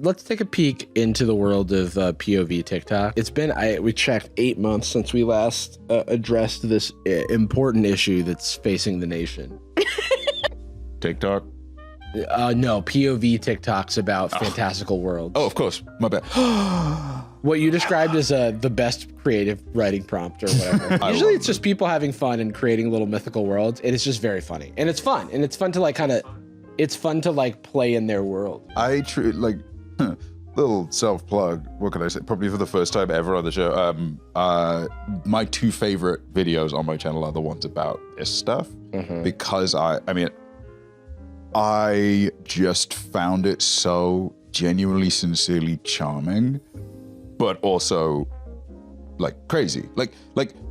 let's take a peek into the world of POV TikTok. It's been we checked 8 months since we last addressed this important issue that's facing the nation. TikTok? No, POV TikToks about fantastical worlds. Oh, of course. My bad. What you described as the best creative writing prompt or whatever. Usually it's just people having fun and creating little mythical worlds, and it's just very funny. And it's fun. And it's fun to like it's fun to like play in their world. I like little self-plug. What can I say? Probably for the first time ever on the show. My 2 favorite videos on my channel are the ones about this stuff because I mean, I just found it so genuinely, sincerely charming, but also like crazy.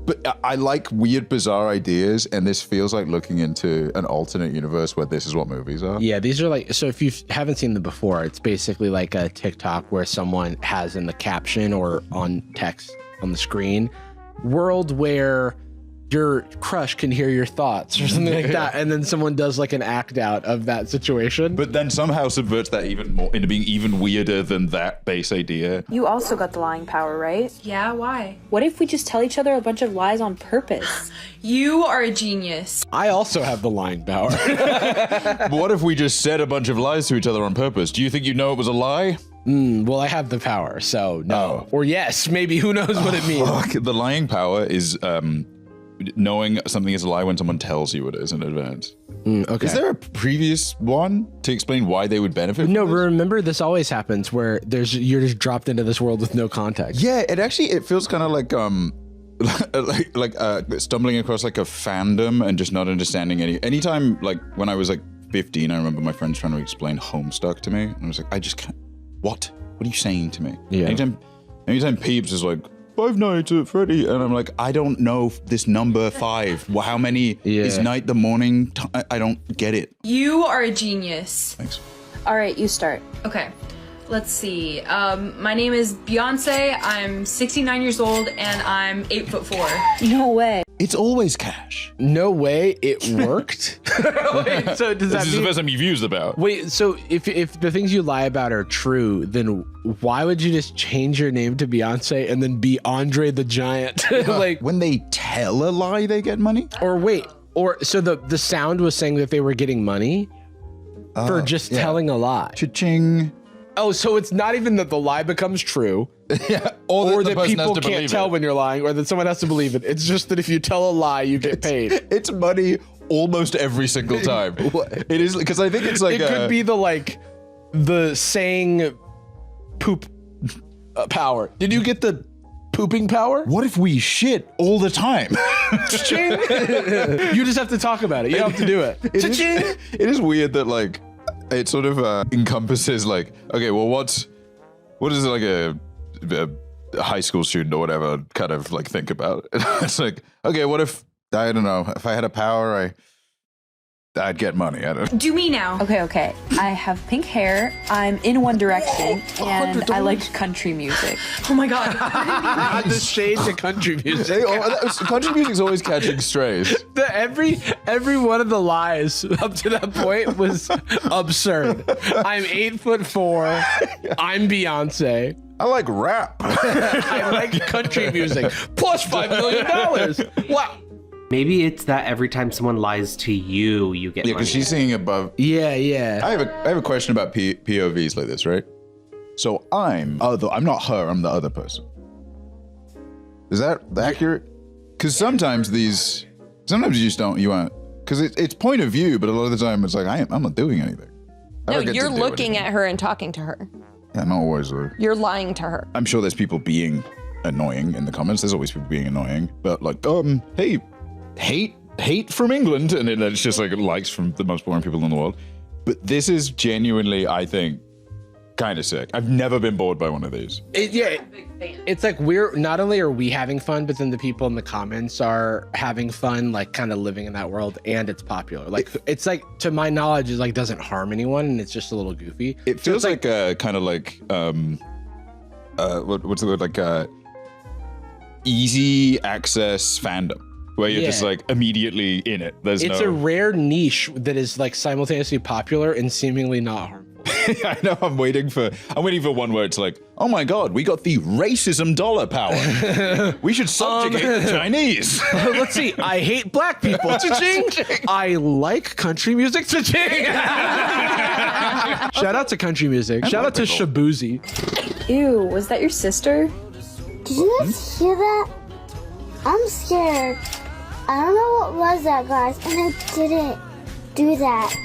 But I like weird, bizarre ideas, and this feels like looking into an alternate universe where this is what movies are. Yeah, these are like, so if you haven't seen them before, it's basically like a TikTok where someone has in the caption or on text on the screen, world where your crush can hear your thoughts or something like that, and then someone does like an act out of that situation. But then somehow subverts that even more into being even weirder than that base idea. You also got the lying power, right? Yeah, why? What if we just tell each other a bunch of lies on purpose? You are a genius. I also have the lying power. What if we just said a bunch of lies to each other on purpose? Do you think you know it was a lie? Well, I have the power, so no. Or yes, maybe, who knows what it means. Fuck. The lying power is knowing something is a lie when someone tells you it is in advance. Okay. Is there a previous one to explain why they would benefit from No, this? remember, this always happens where you're just dropped into this world with no context. Yeah, it feels kind of like stumbling across like a fandom and just not understanding anytime, like when I was like 15, I remember my friends trying to explain Homestuck to me, and I was like, I just can't. What are you saying to me? Yeah. Anytime Peeps is like 5 nights at Freddy, and I'm like, I don't know this number 5. How many is night the morning? I don't get it. You are a genius. Thanks. All right, you start. Okay, let's see. My name is Beyonce. I'm 69 years old, and I'm 8'4". No way. It's always cash. No way, it worked? Wait, so does that This is the first time you've used the power. Wait, so if the things you lie about are true, then why would you just change your name to Beyonce and then be Andre the Giant? Like, when they tell a lie, they get money? or wait, or so the sound was saying that they were getting money for just telling a lie. Cha-ching. Oh, so it's not even that the lie becomes true. Yeah, Or the that person people has to can't believe tell it. when you're lying, or that someone has to believe it. It's just that if you tell a lie, you get paid. It's money almost every single time. It is, because I think it's like It could be the saying poop power. Did you get the pooping power? what if we shit all the time? You just have to talk about it. You don't have to do it. It is weird that like it sort of encompasses like, okay, well, what is like a high school student or whatever kind of like think about? It's like, okay, what if, I don't know, if I had a power, I'd get money. I don't know. Do me now. Okay. I have pink hair, I'm in One Direction, and I like country music. Oh my god. The shade to country music. Country music's always catching strays. Every one of the lies up to that point was absurd. I'm 8'4". I'm Beyonce. I like rap. I like country music. Plus $5 million. Wow. Maybe it's that every time someone lies to you, you get Yeah, money. because she's singing above. Yeah. I have a question about POVs like this, right? So I'm not her, I'm the other person. Is that accurate? Because sometimes you just don't, because it's point of view, but a lot of the time it's like, I'm not doing anything. I No, don't get you're to do looking anything. at her and talking to her. Yeah, not always though. You're lying to her. I'm sure there's people being annoying in the comments. There's always people being annoying, but like, hey, hate from England, and then it's just like likes from the most boring people in the world. But this is genuinely, I think, kind of sick. I've never been bored by one of these. It's like we're not only are we having fun, but then the people in the comments are having fun, like kind of living in that world, and it's popular. Like it's like, to my knowledge, it like doesn't harm anyone, and it's just a little goofy. It feels like kind of like what's the word, like easy access fandom, where you're just like immediately in it. It's a rare niche that is like simultaneously popular and seemingly not harmful. I know. I'm waiting for one where it's like, oh my god, we got the racism dollar power. We should subjugate the Chinese. Let's see. I hate black people. Cha-ching. I like country music. Cha-ching. Shout out to country music. Shout out to Shabuzi. Ew, was that your sister? Did you guys hear that? I'm scared. I don't know what was that, guys, and I didn't do that.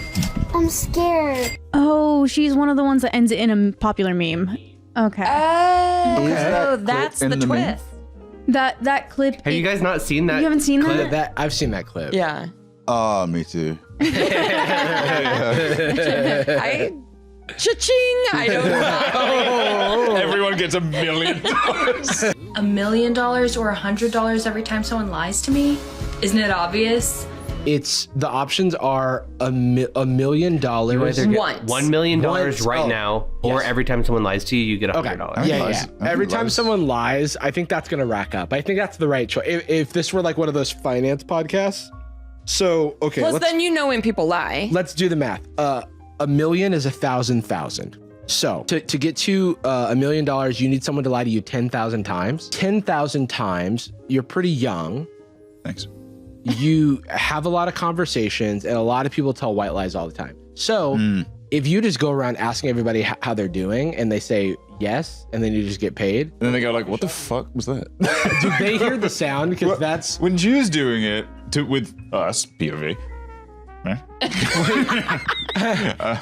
I'm scared. Oh, she's one of the ones that ends in a popular meme. Okay. Oh, that's the twist. That clip. Have you guys not seen that? You haven't seen that? I've seen that clip. Yeah. Ah, me too. Cha-ching! I don't know. Everyone gets $1 million. $1 million or $100 every time someone lies to me? Isn't it obvious? It's the options are $1 million. You either get Once. $1 million Once. right now, or Yes. every time someone lies to you, you get $100. Yeah. Every time someone lies, I think that's gonna rack up. I think that's the right choice. If this were like one of those finance podcasts, so okay. Plus, then you know when people lie. Let's do the math. $1 million is 1,000,000. So to get to $1 million, you need someone to lie to you 10,000 times. 10,000 times. You're pretty young. Thanks. You have a lot of conversations, and a lot of people tell white lies all the time. So if you just go around asking everybody how they're doing, and they say yes, and then you just get paid. And then they go like, what the fuck was that? Do they hear the sound? Because that's when Jew's doing it with us, POV.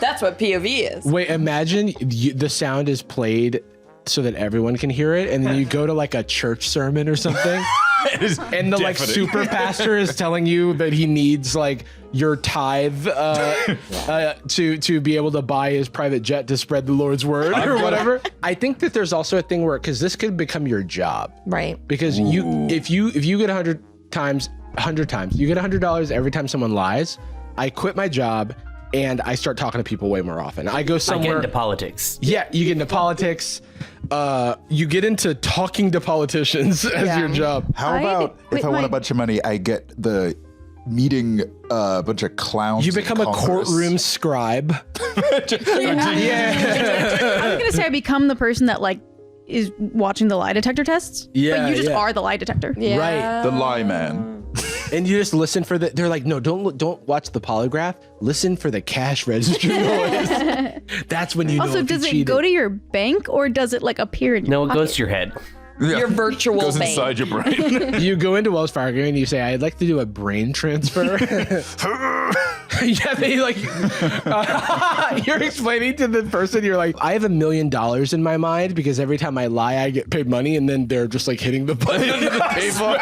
That's what POV is. Wait, imagine the sound is played so that everyone can hear it, and then you go to like a church sermon or something, and the like super pastor is telling you that he needs like your tithe to be able to buy his private jet to spread the Lord's word or whatever. I think that there's also a thing where, because this could become your job, Right. because if you get 100 times, you get $100 every time someone lies. I quit my job and I start talking to people way more often. I go I somewhere. get into politics. Yeah, you get into politics. You get into talking to politicians as your job. How about if I want a bunch of money, I get the meeting a bunch of clowns. You become a courtroom scribe. I was gonna say I become the person that like is watching the lie detector tests. Yeah, But you just yeah. are the lie detector. Yeah. Right. The lie man. And you just listen for they're like, no, don't watch the polygraph. Listen for the cash register noise. That's when you know Also, if you does it cheated. go to your bank or does it like appear in your No, it pocket? goes to your head. Your virtual goes bank. inside your brain. You go into Wells Fargo and you say, I'd like to do a brain transfer. Yeah, they like, you're explaining to the person, you're like, I have $1 million in my mind because every time I lie, I get paid money, and then they're just like hitting the button under the table.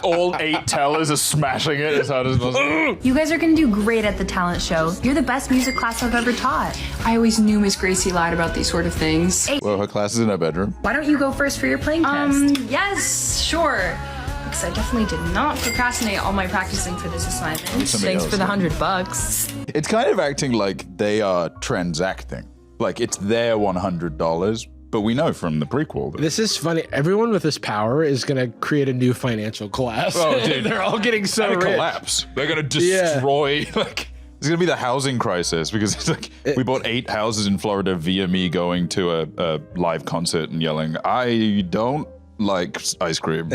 All 8 tellers are smashing it as hard as possible. You guys are gonna do great at the talent show. You're the best music class I've ever taught. I always knew Miss Gracie lied about these sort of things. Well, her class is in her bedroom. Why don't you go first for your playing test? Yes, sure. Because I definitely did not procrastinate all my practicing for this assignment. Thanks for the $100. It's kind of acting like they are transacting. Like it's their $100, but we know from the prequel that This is funny. Everyone with this power is going to create a new financial class. Oh, dude. They're all getting so gonna rich. collapse. They're gonna destroy like it's gonna be the housing crisis because it's like we bought 8 houses in Florida via me going to a live concert and yelling, I don't like ice cream.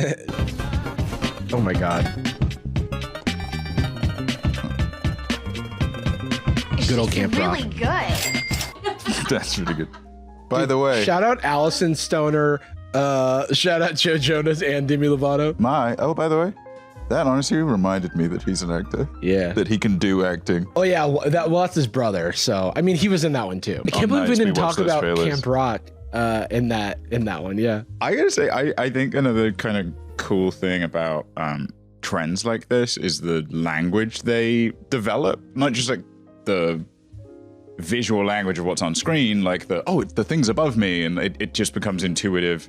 Oh my God. Good old Camp Rock. Really good. That's really good. By the way, Shout out Allison Stoner. Shout out Joe Jonas and Demi Lovato. by the way, that honestly reminded me that he's an actor. Yeah. That he can do acting. Oh yeah, that's his brother. So I mean, he was in that one too. I can't believe nice. we We didn't watched talk those about trailers. Camp Rock in that one. Yeah. I gotta say, I think another kind of cool thing about trends like this is the language they develop. Not just like the visual language of what's on screen, like the thing's above me, and it just becomes intuitive.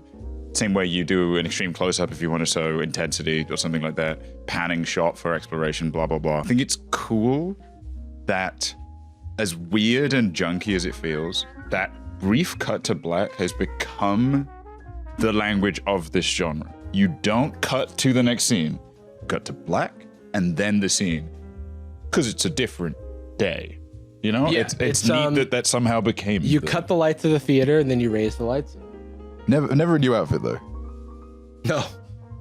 Same way you do an extreme close-up if you want to show intensity or something like that. Panning shot for exploration, blah, blah, blah. I think it's cool that, as weird and junky as it feels, that brief cut to black has become the language of this genre. you don't cut to the next scene. Cut to black and then the scene. Because it's a different day. You know? Yeah, it's neat that somehow became You cut the lights of the theater and then you raise the lights. Never a new outfit though. No.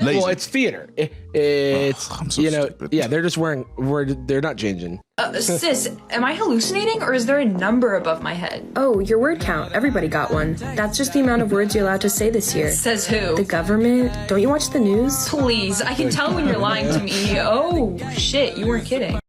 Lazy. Well, it's theater. It's I'm so you know, stupid. yeah, they're just they're not changing. Sis, am I hallucinating or is there a number above my head? Oh, your word count. Everybody got one. That's just the amount of words you're allowed to say this year. Says who? The government? Don't you watch the news? Please, I can tell when you're lying to me. Oh, shit, you weren't kidding.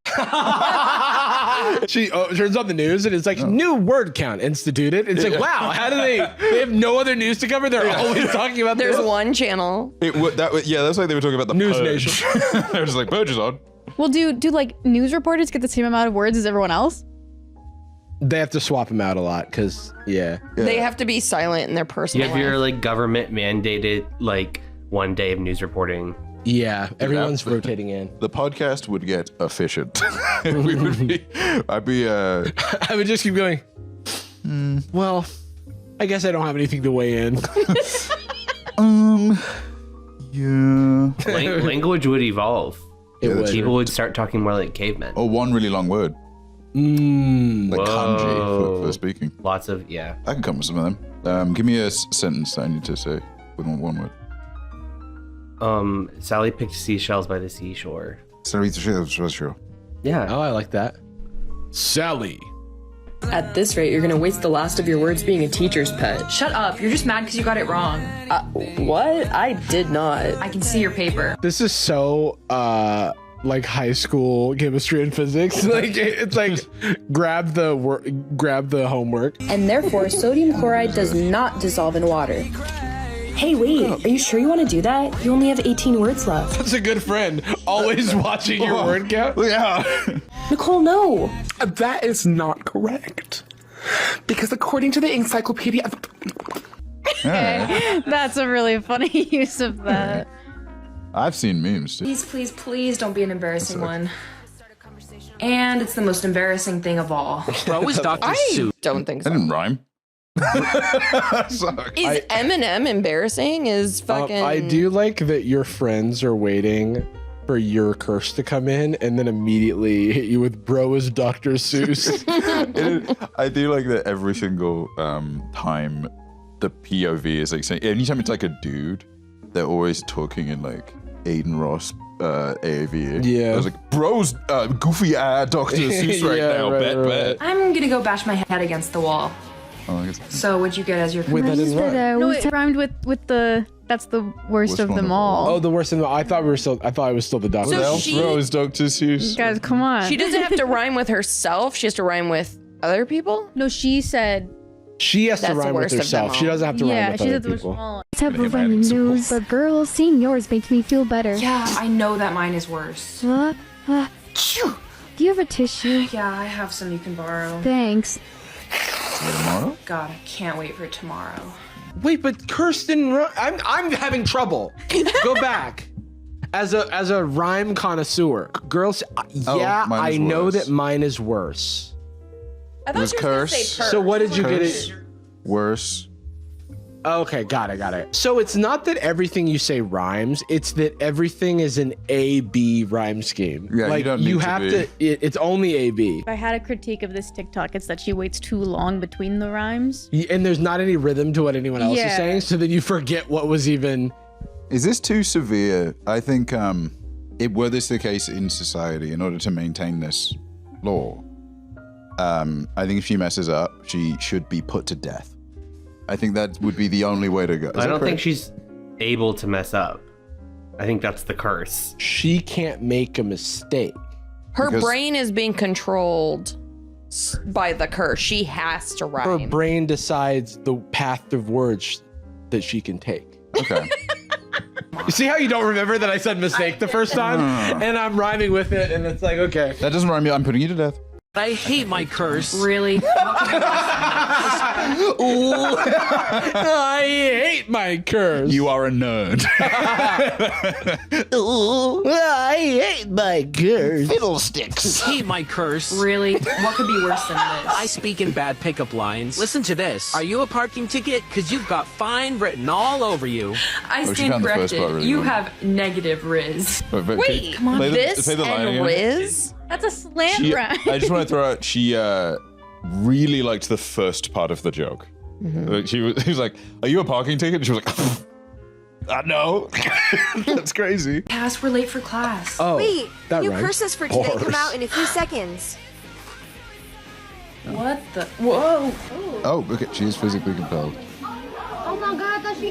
She turns on the news and it's like new word count instituted. It's like, wow, how do they have no other news to cover? They're always talking about There's this. one channel. That's like they were talking about the News Purge. Nation. They were just like, Purge is on. Well, do like news reporters get the same amount of words as everyone else? They have to swap them out a lot because They have to be silent in their You personal have your life. like government mandated like 1 day of news reporting. everyone's rotating in. The podcast would get efficient. We would be. I'd be. I would just keep going. Well, I guess I don't have anything to weigh in. Yeah. Language would evolve. It would. People would start talking more like cavemen. Or one really long word. Like kanji for speaking. Lots of, yeah. I can come with some of them. Give me a sentence that I need to say with one word. Sally picked seashells by the seashore. Sure. Yeah. Oh, I like that. Sally. At this rate, you're gonna waste the last of your words being a teacher's pet. Shut up, you're just mad because you got it wrong. What? I did not. I can see your paper. This is so like high school chemistry and physics. Like it's like grab the homework. And therefore, sodium chloride does not dissolve in water. Hey, wait, are you sure you want to do that? You only have 18 words left. That's a good friend. Always watching your word count. Yeah. Nicole, no. That is not correct. Because according to the encyclopedia... That's a really funny use of that. I've seen memes too. Please, please, please don't be an embarrassing one. And it's the most embarrassing thing of all. Bro is Dr. I don't think That so. didn't rhyme. Sorry. Is Eminem embarrassing? Is fucking... I do like that your friends are waiting for your curse to come in and then immediately hit you with bro is Dr. Seuss. I do like that every single time the POV is like saying, anytime it's like a dude, they're always talking in like Aiden Ross AAV. Yeah. I was like, bro's goofy Dr. Seuss right Yeah, now. right, Bet. I'm gonna go bash my head against the wall. Oh, I guess. So what'd you get as your Wait, that didn't rhyme. No, it rhymed with the. That's the worst of one them of all. Oh, the worst in the. I thought it was still the Dr. So Seuss. she- Bro is Dr. Seuss. Guys, come on. She doesn't have to rhyme with herself. She has to rhyme with other people. No, she said. She has to That's the rhyme with worst of them herself. all. She doesn't have to rhyme Yeah, with she other said the worst people. of them all. Have a running nose, but girl, seeing yours makes me feel better. Yeah, I know that mine is worse. Do you have a tissue? Yeah, I have some you can borrow. Thanks. Tomorrow? God, I can't wait for tomorrow. Wait, but Kirsten, I'm having trouble. Go back. As a rhyme connoisseur, girls. Yeah, mine I is know worse. that mine is worse. I thought Was she was gonna curse. say purse. So what did you get Curse. it? Worse. Okay, got it. So it's not that everything you say rhymes; it's that everything is an A-B rhyme scheme. Yeah, like you don't need to have be. to. It's only A-B, If I had a critique of this TikTok, it's that she waits too long between the rhymes. and there's not any rhythm to what anyone else is Yeah. saying. So then you forget what was even. Is this too severe? I think were this the case in society, in order to maintain this law, I think if she messes up, she should be put to death. I think that would be the only way to go. I don't think she's able to mess up. I think that's the curse. She can't make a mistake. Her Because- brain is being controlled by the curse. She has to Her rhyme. brain decides the path of words that she can take. Okay. You see how you don't remember that I said mistake the first time, and I'm rhyming with it, and it's like okay. That doesn't rhyme. I'm putting you to death. I hate my curse. Really? Ooh, I hate my curse. You are a nerd. Ooh, I hate my curse. Fiddlesticks. Hate my curse. Really? What could be worse than this? I speak in bad pickup lines. Listen to this. Are you a parking ticket? Because you've got fine written all over you. I she stand found the first corrected. part really You well. have negative Riz. Wait, come on, this and Riz? That's a slant rhyme. I just want to throw out, she really liked the first part of the joke. Like, he was like, are you a parking ticket? And she was like, no. That's crazy. Cass, we're late for class. Oh, Wait, that new rhymes. curses for today come out in a few seconds. What the? Whoa. Oh, okay, she is physically compelled. Oh my god, I thought she.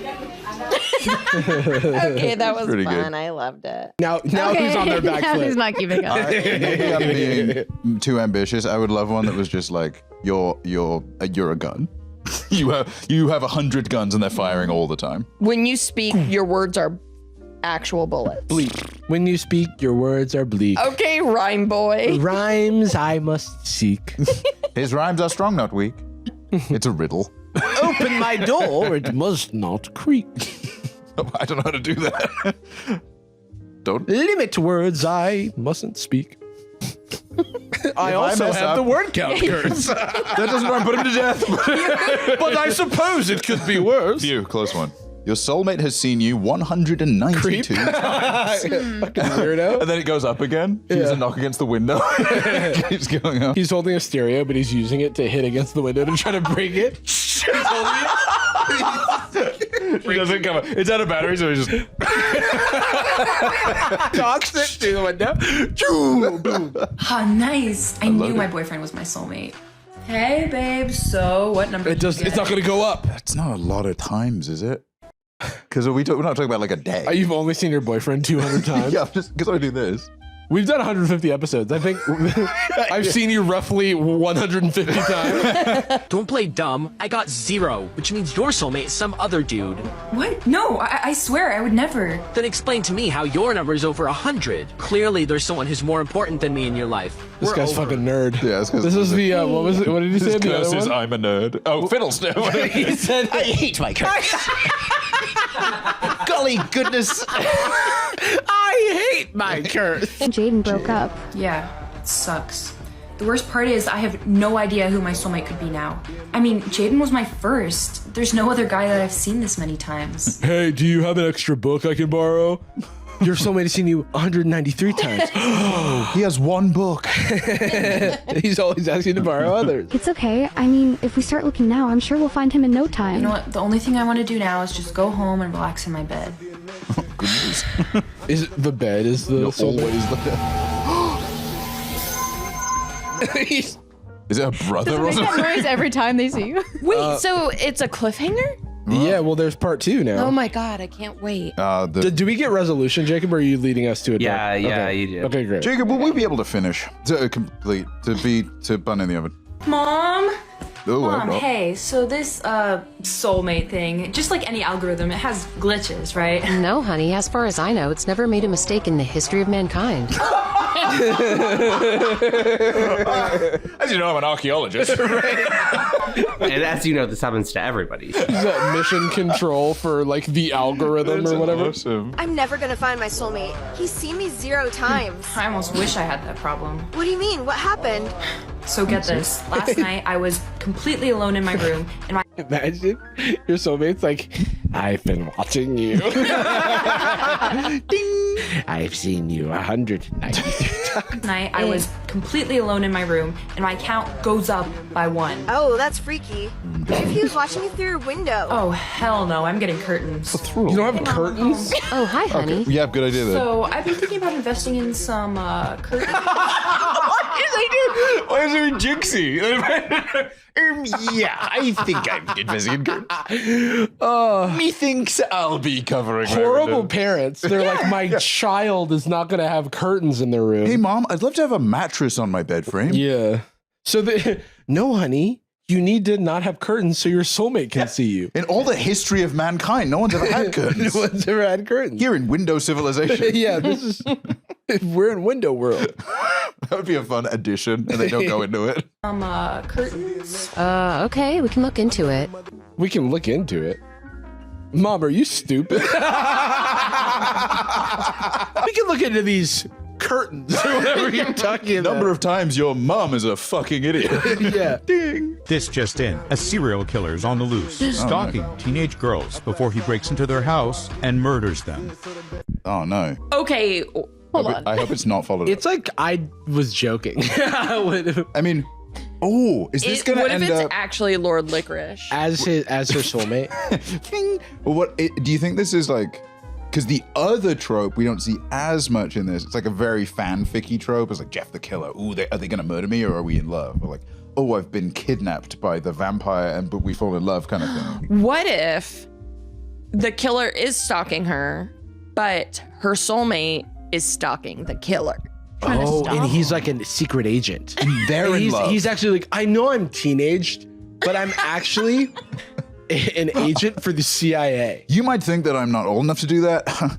Okay, that was Pretty fun. good. I loved it. Now who's on their back Now foot? who's not keeping up? Maybe I'm being too ambitious. I would love one that was just like, you're a gun. You have 100 guns and they're firing all the time. When you speak, your words are actual bullets. Bleak. When you speak, your words are bleak. Okay, rhyme boy. Rhymes I must seek. His rhymes are strong, not weak. It's a riddle. Open my door, it must not creak. I don't know how to do that. Don't. Limit words I mustn't speak. I also mess have up- the word count curse. That doesn't rhyme. Put him to death. But I suppose it could be worse. Phew, close one. Your soulmate has seen you 192 Creep. times. Fucking weirdo. And then it goes up again. She has a knock against the window. It keeps going up. He's holding a stereo, but he's using it to hit against the window to try to break it. He's holding it. It doesn't come up. It's out of battery, so he just Cocks it through the window. Choo, boom. Ah, nice. I knew my boyfriend was my soulmate. Hey, babe. So, what number? It does. It's not going to go up. That's not a lot of times, is it? Because we're not talking about like a day. You've only seen your boyfriend 200 times. Yeah, just because I do this. We've done 150 episodes. I think I've seen you roughly 150 times. Don't play dumb. I got 0, which means your soulmate is some other dude. What? No, I swear I would never. Then explain to me how your number is over 100. Clearly, there's someone who's more important than me in your life. This We're guy's over. fucking nerd. Yeah, it's 'cause this is the what was it? What did he say? His The curse other is one? I'm a nerd. Oh, fiddlestick. He said, I hate my curse. Golly goodness. I hate my curse. Jaden broke up. Yeah, it sucks. The worst part is I have no idea who my soulmate could be now. I mean, Jaden was my first. There's no other guy that I've seen this many times. Hey, do you have an extra book I can borrow? Your soulmate has seen you 193 times. He has one book. He's always asking to borrow others. It's okay. I mean, if we start looking now, I'm sure we'll find him in no time. You know what? The only thing I want to do now is just go home and relax in my bed. Good news. Is it the bed? Is the soulmate? Always look He's- Is it a brother or Make that something? noise every time they see you. Wait, so it's a cliffhanger? yeah, well, there's part 2 now. Oh my god, I can't wait. Do we get resolution, Jacob, or are you leading us to a Yeah, dark? yeah, okay. you do. Okay, great. Jacob, will we be able to finish? To complete? To bun in the oven? Mom? Oh, Mom, well. hey, so this soulmate thing, just like any algorithm, it has glitches, right? No, honey. As far as I know, it's never made a mistake in the history of mankind. As you know, I'm an archaeologist. And as you know, this happens to everybody. Is that mission control for like the algorithm or whatever? Awesome. I'm never gonna find my soulmate. He's seen me 0 times. I almost wish I had that problem. What do you mean? What happened? So get this. Last night, I was completely alone in my room, and my Imagine your soulmate's like, I've been watching you. Ding! I've seen you 193 times. night, I was completely alone in my room, and my count goes up by 1. Oh, that's freaky. What if he was watching you through your window? Oh, hell no. I'm getting curtains. You don't have curtains? Oh, hi, honey. Yeah, good idea there. So I've been thinking about investing in some curtains. Why is it Jinxie? Yeah, I think I'm investing in good. Methinks I'll be covering my Horrible window. parents. They're like, my child is not going to have curtains in their room. Hey, Mom, I'd love to have a mattress on my bed frame. Yeah. So no, honey, you need to not have curtains so your soulmate can see you. In all the history of mankind, no one's ever had curtains. No one's ever had curtains. Here in Windows civilization. Yeah, this is We're in window world. That would be a fun addition, and they don't go into it. Curtains. Okay, we can look into it. We can look into it. Mom, are you stupid? We can look into these curtains or whatever you're talking about. Number of times your mom is a fucking idiot. Yeah. Ding. This just in, a serial killer is on the loose, stalking teenage girls before he breaks into their house and murders them. Oh no. Okay, hold on. I hope it's not followed It's up. like I was joking. I mean, is this gonna what if end it's up actually Lord Licorice? as her soulmate? Well, do you think this is like, because the other trope we don't see as much in this, it's like a very fanficky trope. It's like Jeff the killer. Ooh, are they gonna murder me or are we in love? Or like, oh, I've been kidnapped by the vampire but we fall in love kind of thing. What if the killer is stalking her, but her soulmate is stalking the killer? Oh, and he's like a secret agent. They're in love. He's actually like, I know I'm teenaged, but I'm actually an agent for the CIA. You might think that I'm not old enough to do that.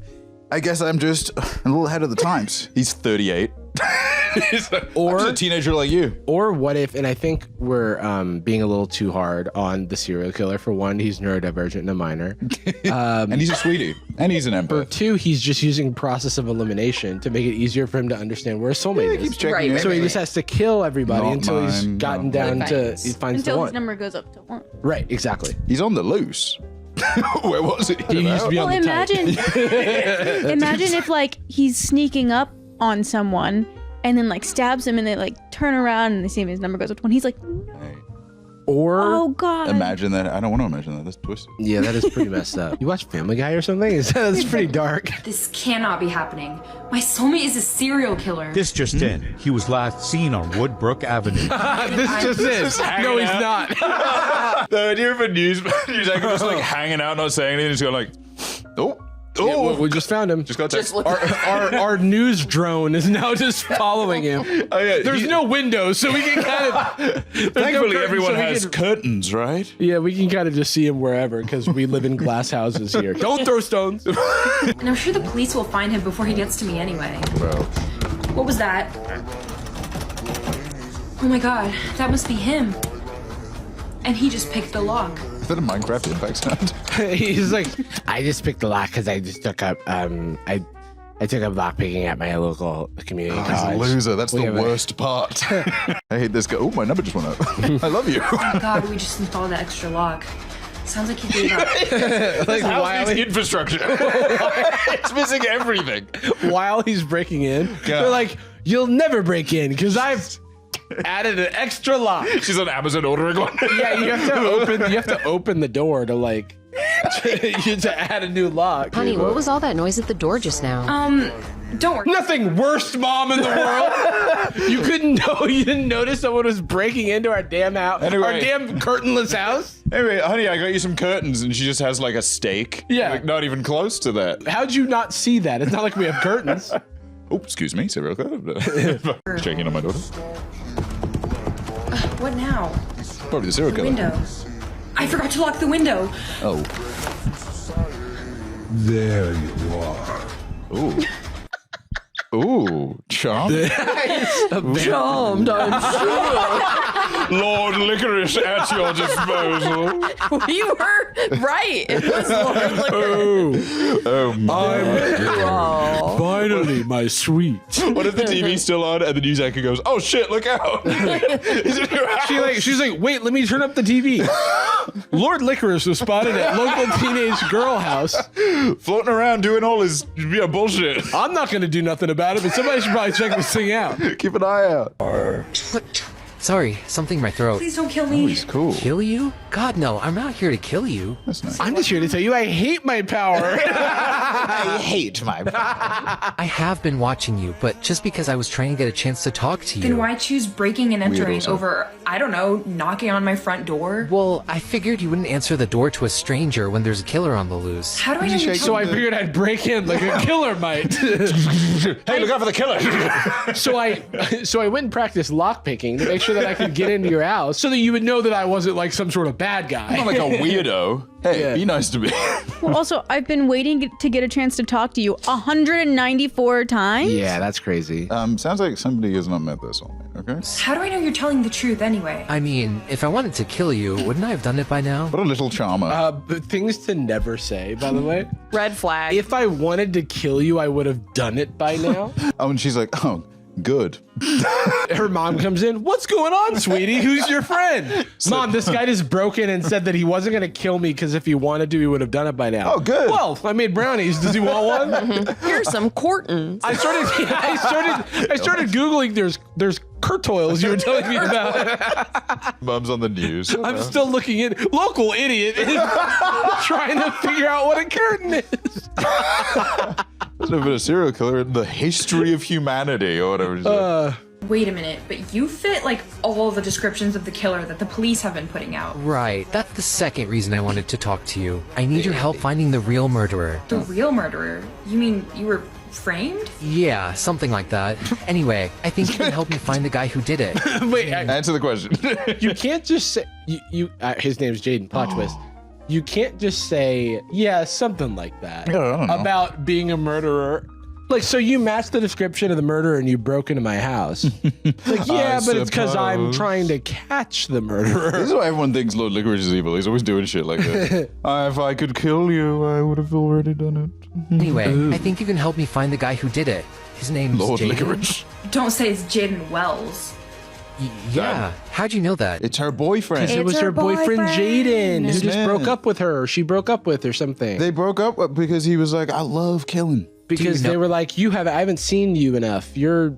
I guess I'm just a little ahead of the times. He's 38. He's like, I'm just a teenager like you. Or what if, and I think we're being a little too hard on the serial killer. For one, he's neurodivergent and a minor. And he's a sweetie. And he's an empath. For two, he's just using process of elimination to make it easier for him to understand where his soulmate is. Keeps checking in. So he just has to kill everybody Not until he's mine, gotten no. down to, he finds the Until one. his number goes up to 1. Right, exactly. He's on the loose. Where was it? He used to be Well, on the tight. imagine if like he's sneaking up on someone and then like stabs him and they like turn around and they see his number goes up to 1. He's like, Or oh god. Imagine that. I don't want to imagine that. That's twisted. yeah, that is pretty messed up. You watch Family Guy or something? That's pretty dark. This cannot be happening. My soulmate is a serial killer. This just in, he was last seen on Woodbrook Avenue. This just is. No, he's not. The idea of a news anchor just like hanging out, not saying anything, just going like, Yeah, we just found him. Just got text. Our news drone is now just following him. Oh, yeah, There's no windows, so we can kind of. Thankfully, everyone has curtains, right? Yeah, we can kind of just see him wherever because we live in glass houses here. Don't throw stones. And I'm sure the police will find him before he gets to me anyway. Well, What was that? Oh my god, that must be him. And he just picked the lock. is that a Minecraft impact sound? He's like, I just picked the lock because I just took up. I took up lockpicking at my local community He's college. a loser. That's We the have a- worst part. I hate this guy. Oh, my number just went up. I love you. Oh my god, we just installed that extra lock. Sounds like he gave up. Like House needs infrastructure. It's missing everything. While he's breaking in, they're like, "You'll never break in because I've added an extra lock." She's on Amazon ordering one. Yeah, you have to open the door to like to add a new lock. Honey, what was all that noise at the door just now? Don't worry. Nothing worst mom in the world. You didn't notice someone was breaking into our damn house, Anyway. our damn curtainless house. Anyway, honey, I got you some curtains, and she just has like a steak. Yeah. Like, not even close to that. How'd you not see that? It's not like we have curtains. Oh, excuse me, serial killer. Checking on my daughter. What now? Probably the serial killer. Window. I forgot to lock the window. Oh. There you are. Ooh. Ooh, charmed. Charmed, I'm sure. Lord Licorice at your disposal. You were right. It was Lord Licorice. Oh my. Finally, my sweet. What if the TV's still on and the news anchor goes, "Oh shit, look out!" He's in your house. She's like, wait, let me turn up the TV. Lord Licorice was spotted at local teenage girl house, floating around doing all his bullshit. I'm not gonna do nothing about it, but somebody should probably check this thing out. Keep an eye out. Sorry, something in my throat. Please don't kill me. He's cool. Kill you? God, no, I'm not here to kill you. That's nice. I'm just here to tell you I hate my power. I hate my. I have been watching you, but just because I was trying to get a chance to talk to you. Then why choose breaking and entering also. over, I don't know, knocking on my front door? Well, I figured you wouldn't answer the door to a stranger when there's a killer on the loose. How do I know you're So I figured I'd break in like a killer might. Hey, look out for the killer. So I went and practiced lockpicking to make sure that I could get into your house so that you would know that I wasn't like some sort of bad guy. I'm not like a weirdo. Hey, be nice to me. Well, also, I've been waiting to get a chance to talk to you 194 times. Yeah, that's crazy. Sounds like somebody has not met their soulmate, okay? How do I know you're telling the truth anyway? I mean, if I wanted to kill you, wouldn't I have done it by now? What a little charmer. Things to never say, by the way. Red flag. If I wanted to kill you, I would have done it by now. Oh, and she's like, oh, good. Her mom comes in. What's going on, sweetie? Who's your friend? Mom, this guy just broke in and said that he wasn't going to kill me because if he wanted to, he would have done it by now. Oh, good. Well, I made brownies. Does he want one? Here's some Cortons. I started Googling. There's curtoils you were telling me about. Mom's on the news. I'm still looking in. Local idiot is trying to figure out what a curtain is. There's never been a serial killer in the history of humanity or whatever. Wait a minute, but you fit like all the descriptions of the killer that the police have been putting out. Right, that's the second reason I wanted to talk to you. I need your help finding the real murderer. The real murderer? You mean you were framed? Yeah, something like that. Anyway, I think you can help me find the guy who did it. Wait, answer the question. You can't just say his name's Jaden. Plot twist. You can't just say something like that about being a murderer. Like, so you matched the description of the murderer and you broke into my house. Like, but it's because I'm trying to catch the murderer. This is why everyone thinks Lord Licorice is evil. He's always doing shit like this. If I could kill you, I would have already done it. Anyway, I think you can help me find the guy who did it. His name's Lord Jaden. Licorice. Don't say it's Jaden Wells. Yeah, how'd you know that? It's her boyfriend. Because it was her boyfriend Jaden who just broke up with her. She broke up with or something. They broke up because he was like, I love killing. Because they were like, I haven't seen you enough. You're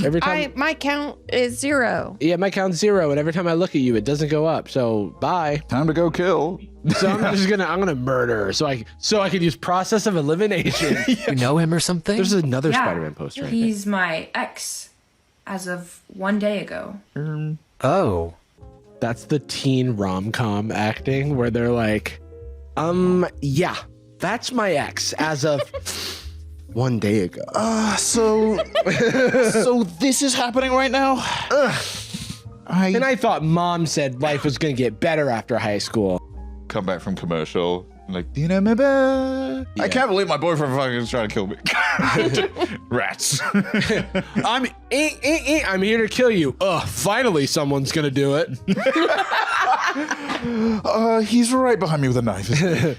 every time. My count is 0. Yeah, my count's 0, and every time I look at you, it doesn't go up. So bye. Time to go kill. So I'm gonna murder. So I could use process of elimination. You know him or something? There's another Spider-Man poster. He's my ex, as of 1 day ago. Oh, that's the teen rom-com acting where they're like, yeah. That's my ex as of 1 day ago. So this is happening right now? And I thought mom said life was going to get better after high school. Come back from commercial. Like, do you remember? Yeah. I can't believe my boyfriend fucking is trying to kill me. Rats. I'm here to kill you. Finally someone's going to do it. He's right behind me with a knife.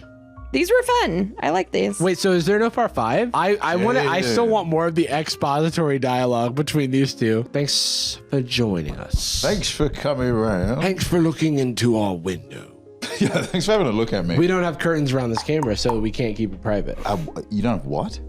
These were fun. I like these. Wait, so is there no part 5? I still want more of the expository dialogue between these two. Thanks for joining us. Thanks for coming around. Thanks for looking into our window. Yeah, thanks for having a look at me. We don't have curtains around this camera, so we can't keep it private. You don't have what?